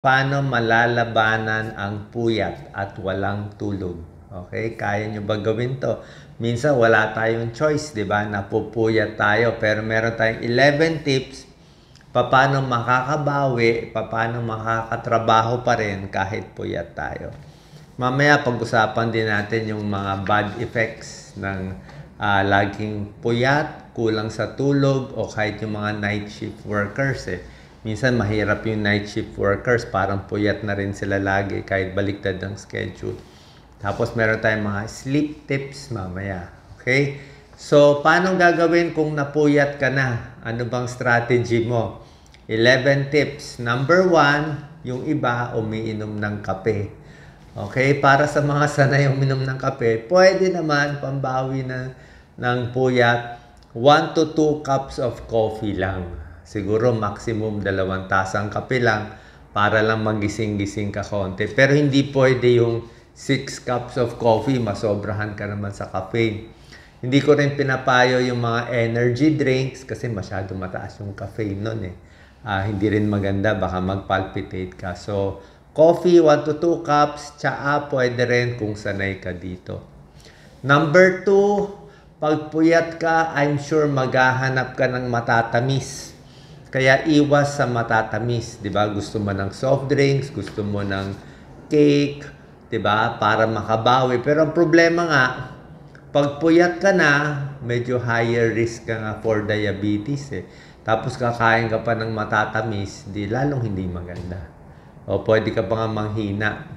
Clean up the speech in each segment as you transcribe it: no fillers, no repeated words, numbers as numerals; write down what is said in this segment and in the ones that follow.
Paano malalabanan ang puyat at walang tulog? Okay, kaya nyo ba gawin to? Minsan wala tayong choice, di ba? Napupuyat tayo, pero meron tayong 11 tips paano makakabawi, paano makakatrabaho pa rin kahit puyat tayo. Mamaya pag-usapan din natin yung mga bad effects ng laging puyat, kulang sa tulog, o kahit yung mga night shift workers Minsan mahirap yung night shift workers, parang puyat na rin sila lagi kahit baliktad ang schedule. Tapos meron tayong mga sleep tips mamaya. Okay? So, paano gagawin kung napuyat ka na? Ano bang strategy mo? 11 tips. Number 1, yung iba umiinom ng kape. Okay? Para sa mga sanay uminom ng kape, pwede naman pambawi ng puyat, 1 to 2 cups of coffee lang. Siguro maximum 2 tasang kape lang para lang magising-gising ka konti. Pero hindi pwede yung 6 cups of coffee, masobrahan ka naman sa caffeine. Hindi ko rin pinapayo yung mga energy drinks kasi masyado mataas yung caffeine nun hindi rin maganda, baka mag-palpitate ka. So, coffee 1 to 2 cups, tsaa pwede rin kung sanay ka dito. Number 2, pag puyat ka, I'm sure maghahanap ka ng matatamis. Kaya iwas sa matatamis, 'di ba? Gusto mo ng soft drinks, gusto mo ng cake, 'di ba? Para makabawi. Pero ang problema nga, pag puyat ka na, medyo higher risk ka nga for diabetes Tapos kakain ka pa ng matatamis, di lalong hindi maganda. O pwede ka pa nga manghina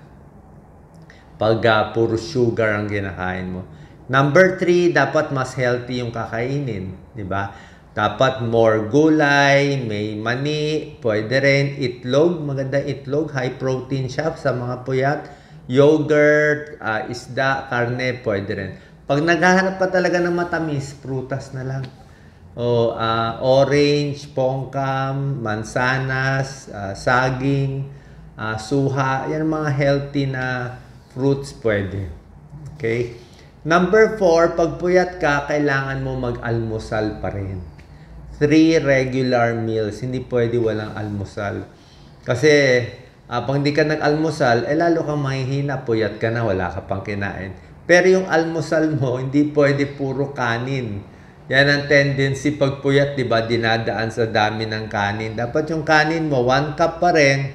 pag puro sugar ang kinakain mo. Number 3, dapat mas healthy yung kakainin, 'di ba? Dapat more gulay, may mani, pwede rin. Itlog, maganda itlog, high protein siya sa mga puyat. Yogurt, isda, karne, pwede rin. Pag naghahanap pa talaga ng matamis, prutas na lang. Orange, pongkam, mansanas, saging, suha. Yan mga healthy na fruits pwede. Okay? Number 4, pag puyat ka, kailangan mo mag-almusal pa rin. 3 regular meals. Hindi pwede walang almusal. Kasi, pag hindi ka nag-almusal, lalo kang mahihina, puyat ka na, wala ka pang kinain. Pero yung almusal mo, hindi pwede puro kanin. Yan ang tendency pag puyat, di ba? Dinadaan sa dami ng kanin. Dapat yung kanin mo, 1 cup pa rin.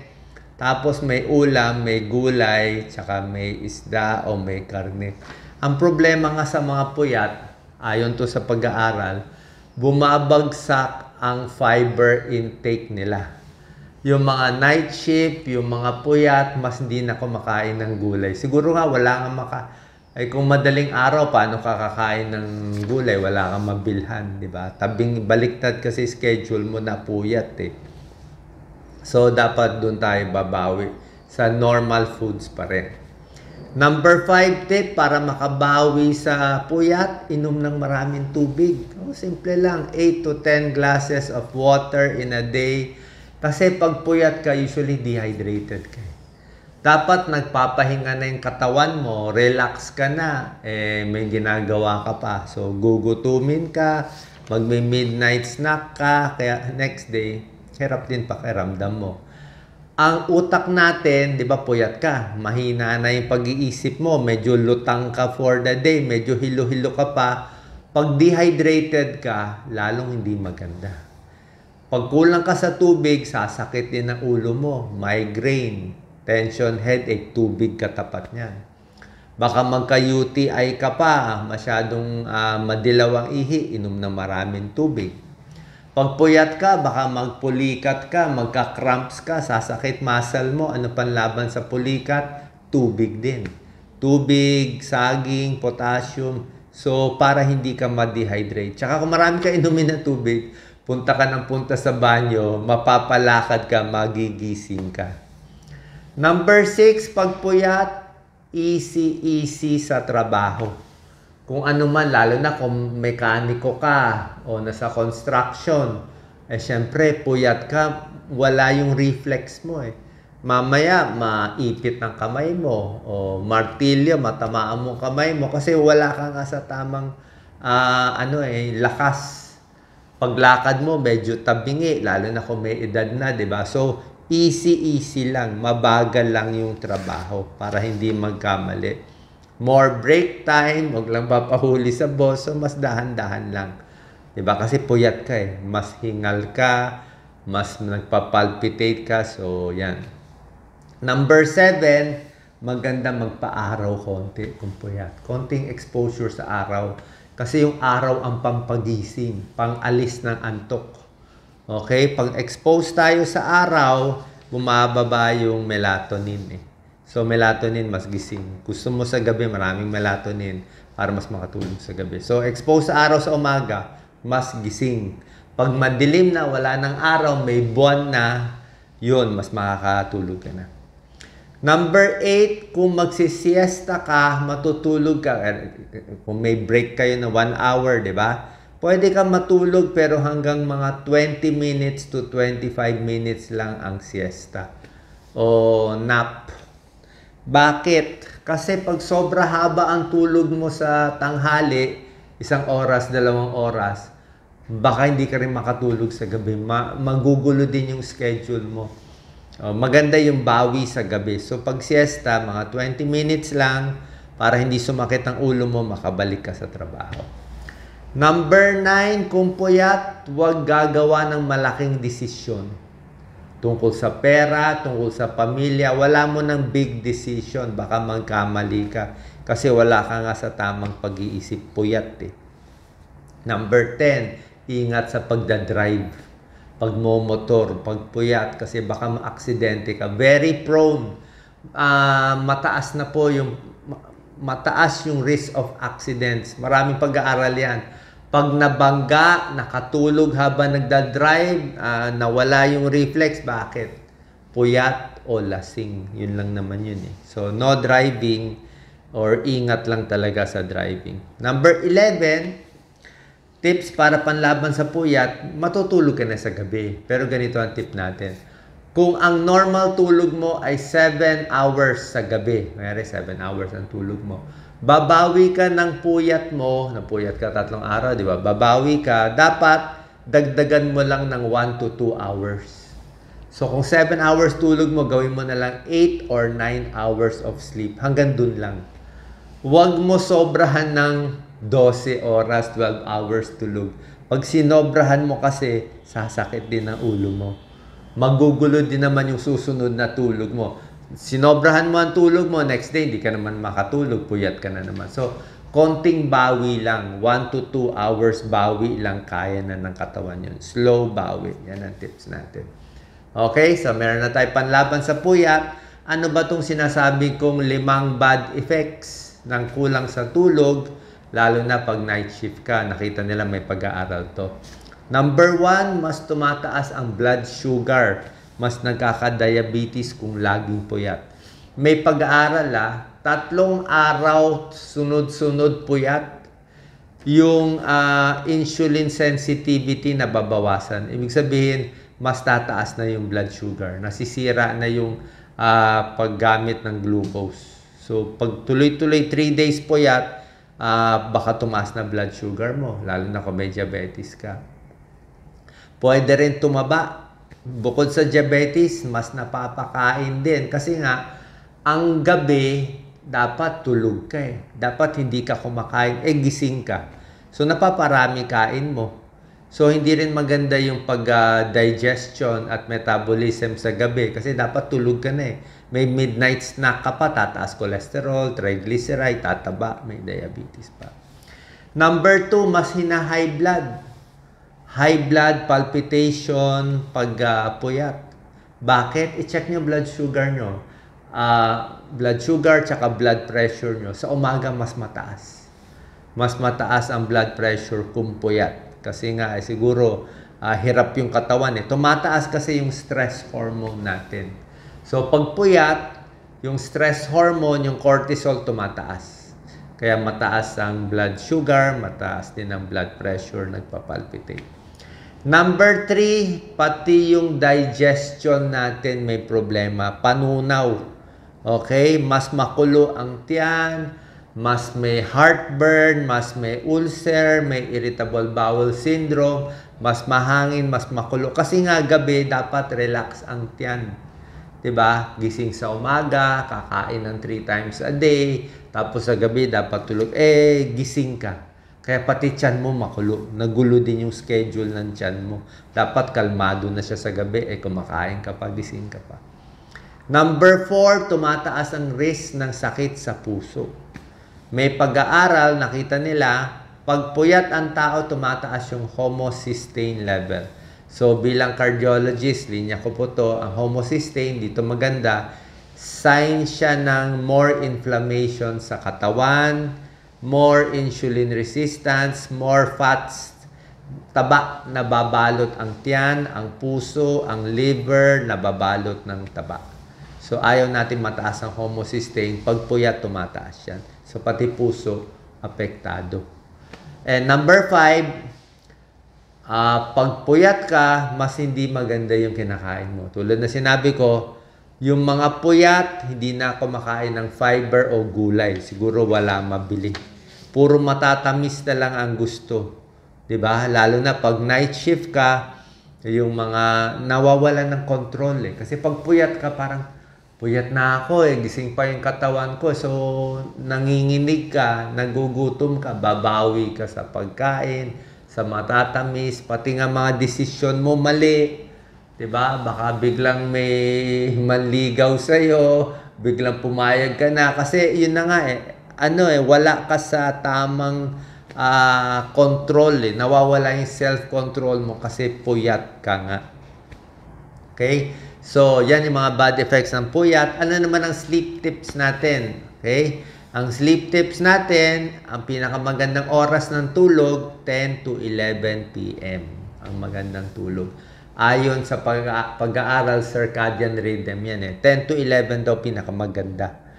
Tapos may ulam, may gulay, tsaka may isda o may karne. Ang problema nga sa mga puyat, ayon to sa pag-aaral, bumabagsak ang fiber intake nila. Yung mga night shift, yung mga puyat, mas hindi na kumakain ng gulay. Siguro nga wala nga kung madaling araw, paano kakain ng gulay? Wala kang mabilhan, di ba? Tabing baliktad kasi schedule mo na puyat So, dapat doon tayo babawi. Sa normal foods pa rin. Number 5 tip, para makabawi sa puyat, inom ng maraming tubig. Simple lang, 8 to 10 glasses of water in a day. Kasi pag puyat ka, usually dehydrated ka. Dapat nagpapahinga na yung katawan mo, relax ka na, may ginagawa ka pa. So, gugutumin ka, magme-midnight snack ka, kaya next day, hirap din pakiramdam mo. Ang utak natin, di ba, puyat ka, mahina na yung pag-iisip mo, medyo lutang ka for the day, medyo hilo-hilo ka pa. Pag dehydrated ka, lalong hindi maganda. Pag kulang ka sa tubig, sasakit din ang ulo mo, migraine, tension, headache, tubig katapat niyan. Baka magka-UTI ka pa, masyadong madilaw ang ihi, inom na maraming tubig. Pag puyat ka, baka magpulikat ka, magka-cramps ka, sasakit muscle mo. Ano panlaban sa pulikat? Tubig din. Tubig, saging, potassium. So, para hindi ka ma-dehydrate. Tsaka kung marami ka inumin na tubig, punta ka ng punta sa banyo, mapapalakad ka, magigising ka. Number 6, pag puyat, easy sa trabaho. Kung ano man, lalo na kung mekaniko ka o nasa construction, syempre, puyat ka, wala yung reflex mo Mamaya, maipit ng kamay mo o martilyo, matamaan mo kamay mo kasi wala ka nga sa tamang lakas. Paglakad mo, medyo tabingi, lalo na kung may edad na, di ba? So, easy lang, mabagal lang yung trabaho para hindi magkamali. More break time, wag lang papahuli sa boss, so mas dahan-dahan lang. 'Di ba? Kasi puyat ka eh, mas hingal ka, mas nagpapalpitate ka, so yan. Number 7, maganda magpa-araw konti kung puyat. Konting exposure sa araw. Kasi yung araw ang pampagising, pang-alis ng antok. Okay? Pag expose tayo sa araw, bumababa yung melatonin eh. So, melatonin mas gising. Gusto mo sa gabi, maraming melatonin para mas makatulog sa gabi. So, expose sa araw sa umaga, mas gising. Pag madilim na, wala ng araw, may buwan na, yun, mas makakatulog ka na. Number 8, kung magsisiesta ka, matutulog ka. Kung may break kayo na 1 hour, di ba? Pwede ka matulog pero hanggang mga 20 minutes to 25 minutes lang ang siesta o nap. Bakit? Kasi pag sobra haba ang tulog mo sa tanghali, 1 oras, 2 oras, baka hindi ka rin makatulog sa gabi. Magugulo din yung schedule mo. Maganda yung bawi sa gabi. So pag siesta, mga 20 minutes lang para hindi sumakit ang ulo mo, makabalik ka sa trabaho. Number 9, kung puyat, huwag gagawa ng malaking desisyon. Tungkol sa pera, tungkol sa pamilya, wala mo ng big decision. Baka magkamali ka kasi wala ka nga sa tamang pag-iisip, puyat eh. Number 10, ingat sa pagdadrive. Pagmomotor, pagpuyat, kasi baka ma-aksidente ka. Very prone. Mataas yung risk of accidents. Maraming pag-aaral yan. Pag nabangga, nakatulog habang nagdadrive, nawala yung reflex, bakit? Puyat o lasing. Yun lang naman yun eh. So, no driving or ingat lang talaga sa driving. Number 11, tips para panlaban sa puyat, matutulog ka na sa gabi. Pero ganito ang tip natin. Kung ang normal tulog mo ay 7 hours sa gabi, mayroon 7 hours ang tulog mo, babawi ka ng puyat mo, napuyat ka 3 araw, di ba? Babawi ka, dapat dagdagan mo lang ng 1 to 2 hours. So kung 7 hours tulog mo, gawin mo na lang 8 or 9 hours of sleep. Hanggang dun lang. Huwag mo sobrahan ng 12 oras, 12 hours tulog. Pag sinobrahan mo kasi, sasakit din ang ulo mo. Magugulo din naman yung susunod na tulog mo. Sinobrahan mo ang tulog mo, next day, di ka naman makatulog, puyat ka na naman. So, konting bawi lang, 1 to 2 hours bawi lang, kaya na ng katawan yun. Slow bawi, yan ang tips natin. Okay, so meron na tayo panlaban sa puyat. Ano ba itong sinasabi kong 5 bad effects ng kulang sa tulog? Lalo na pag night shift ka, nakita nila may pag-aaral to. Number 1, mas tumataas ang blood sugar. Mas nagkaka-diabetes kung laging puyat. May pag-aaral 3 araw sunod-sunod puyat, yung insulin sensitivity na babawasan. Ibig sabihin, mas tataas na yung blood sugar. Nasisira na yung paggamit ng glucose. So, pag tuloy-tuloy 3 days puyat, baka tumaas na blood sugar mo, lalo na kung may diabetes ka. Pwede rin tumaba. Bukod sa diabetes, mas napapakain din. Kasi nga, ang gabi, dapat tulog ka eh. Dapat hindi ka kumakain, gising ka. So, napaparami kain mo. So, hindi rin maganda yung pag-digestion at metabolism sa gabi. Kasi dapat tulog ka na eh. May midnight snack ka pa, tataas cholesterol, triglyceride, tataba, may diabetes pa. Number 2, mas high blood. High blood, palpitation, pagpuyat. Bakit? I-check nyo blood sugar nyo. Blood sugar tsaka blood pressure nyo. Sa umaga, mas mataas. Mas mataas ang blood pressure kung puyat. Kasi nga, siguro, hirap yung katawan eh. Tumataas kasi yung stress hormone natin. So, pag puyat, yung stress hormone, yung cortisol, tumataas. Kaya mataas ang blood sugar, mataas din ang blood pressure, nagpapalpitate. Number 3, pati yung digestion natin may problema. Panunaw. Okay? Mas makulo ang tiyan, mas may heartburn, mas may ulcer, may irritable bowel syndrome, Mas mahangin, mas makulo. Kasi nga gabi, dapat relax ang tiyan. 'Di ba? Gising sa umaga, kakain ng 3 times a day, tapos sa gabi dapat tulog. Gising ka. Kaya pati tiyan mo makulo. Nagulo din yung schedule ng tiyan mo. Dapat kalmado na siya sa gabi, kumakain ka pa, gising ka pa. Number 4, tumataas ang risk ng sakit sa puso. May pag-aaral, nakita nila, pag puyat ang tao, tumataas yung homocysteine level. So, bilang cardiologist, linya ko po to, ang homocysteine, dito maganda, sign siya ng more inflammation sa katawan, more insulin resistance, more fats, taba, nababalot ang tiyan, ang puso, ang liver, nababalot ng taba. So, ayaw natin mataas ang homocysteine. Pag puyat, tumataas yan. So, pati puso, apektado. And number 5, pag puyat ka, mas hindi maganda yung kinakain mo. Tulad na sinabi ko, yung mga puyat, hindi na ako makain ng fiber o gulay. Siguro wala mabili. Puro matatamis na lang ang gusto. 'Di ba? Lalo na pag night shift ka, yung mga nawawalan ng control eh. Kasi pag puyat ka, parang puyat na ako eh. Gising pa yung katawan ko. So, nanginginig ka, nagugutom ka, babawi ka sa pagkain, sa matatamis, pati nga mga desisyon mo mali. 'Di ba? Baka biglang may manligaw sa iyo, biglang pumayag ka na kasi yun na nga wala ka sa tamang control eh. Nawawala yung self-control mo kasi puyat ka nga. Okay? So, yan yung mga bad effects ng puyat. Ano naman ang sleep tips natin? Okay? Ang sleep tips natin, ang pinakamagandang oras ng tulog, 10 to 11 p.m. ang magandang tulog. Ayon sa pag-aaral circadian rhythm yan eh. 10 to 11 daw pinakamaganda.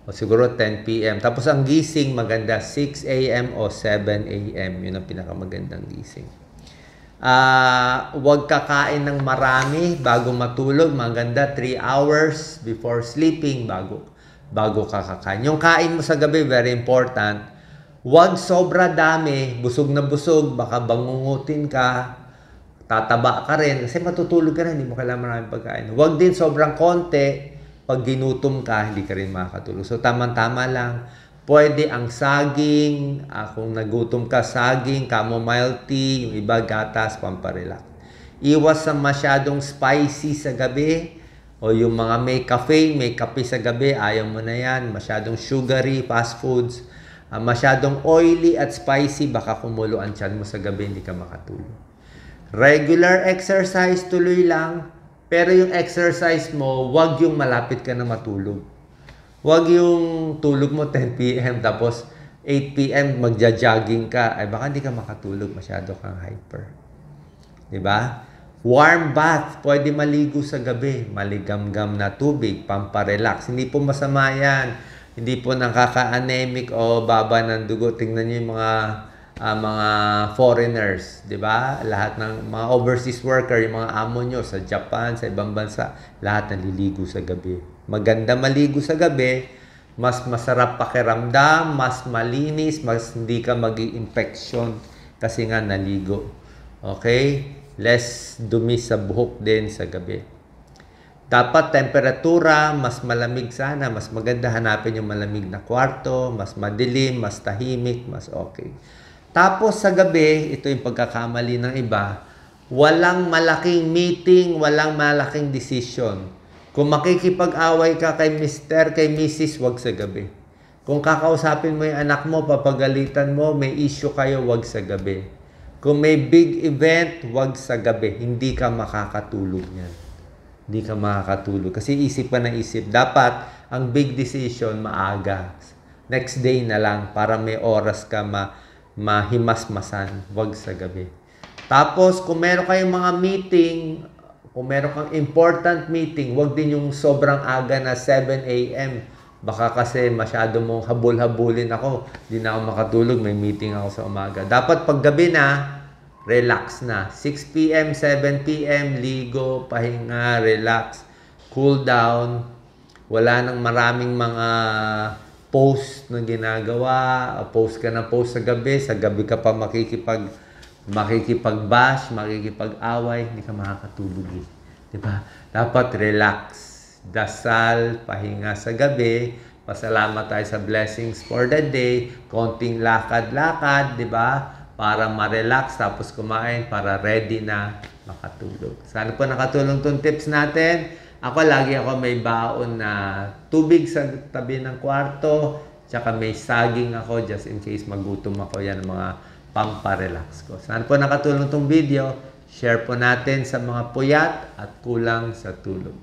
O siguro 10 p.m. Tapos ang gising maganda 6 a.m. o 7 a.m. Yun ang pinakamagandang gising. Huwag kakain ng marami bago matulog. Maganda 3 hours before sleeping bago ka kakain. Yung kain mo sa gabi, very important. Huwag sobra dami, busog na busog, baka bangungutin ka, tataba ka rin, kasi matutulog ka na, hindi mo kailangan maraming pagkain. Huwag din sobrang konti, pag ginutom ka, hindi ka rin makakatulog. So, tama-tama lang. Pwede ang saging, kung nagutom ka, saging, chamomile tea, yung iba gatas, pamparelax. Iwas sa masyadong spicy sa gabi, o yung mga may caffeine, may kape sa gabi, ayaw mo na yan. Masyadong sugary, fast foods, masyadong oily at spicy, baka kumulo ang tiyan mo sa gabi, hindi ka makatulog. Regular exercise, tuloy lang. Pero yung exercise mo, wag yung malapit ka na matulog. Wag yung tulog mo 10 p.m. tapos 8 p.m. magja-jogging ka. Ay baka hindi ka makatulog, masyado kang hyper. 'Di ba? Warm bath, pwede maligo sa gabi. Maligamgam na tubig, pamparelax. Hindi po masama yan. Hindi po nakaka-anemic o baba ng dugo. Tingnan niyo yung mga foreigners, 'di ba? Lahat ng mga overseas worker, yung mga amo nyo sa Japan, sa ibang bansa, lahat naliligo sa gabi. Maganda maligo sa gabi, mas masarap pakiramdam, mas malinis, mas hindi ka magi-infection kasi nga naligo. Okay? Less dumi sa buhok din sa gabi. Dapat temperatura, mas malamig sana, mas maganda hanapin yung malamig na kwarto, mas madilim, mas tahimik, mas okay. Tapos sa gabi, ito yung pagkakamali ng iba, walang malaking meeting, walang malaking decision. Kung makikipag-away ka kay Mr., kay Mrs., wag sa gabi. Kung kakausapin mo yung anak mo, papagalitan mo, may issue kayo, wag sa gabi. Kung may big event, wag sa gabi. Hindi ka makakatulog yan. Hindi ka makakatulog. Kasi isip pa na isip. Dapat, ang big decision, maaga. Next day na lang, para may oras ka mahimasmasan, wag sa gabi. Tapos, kung meron kayong mga meeting, kung meron kang important meeting, wag din yung sobrang aga na 7 a.m. Baka kasi masyado mong habol-habulin ako, hindi na ako makatulog, may meeting ako sa umaga. Dapat pag gabi na, relax na. 6 p.m., 7 p.m., ligo, pahinga, relax, cool down. Wala nang maraming mga post na ginagawa, post ka na post sa gabi ka pa makikipag-bash, makikipag-away, hindi ka makakatulog eh. Diba? Dapat relax, dasal, pahinga sa gabi, pasalamat tayo sa blessings for the day, konting lakad-lakad, diba? Para ma-relax, tapos kumain, para ready na makatulog. Sana po nakatulong tong tips natin. Lagi ako may baon na tubig sa tabi ng kwarto, tsaka may saging ako just in case magutom ako. Yan ang mga pamparelax ko. Sana po nakatulong tong video. Share po natin sa mga puyat at kulang sa tulog.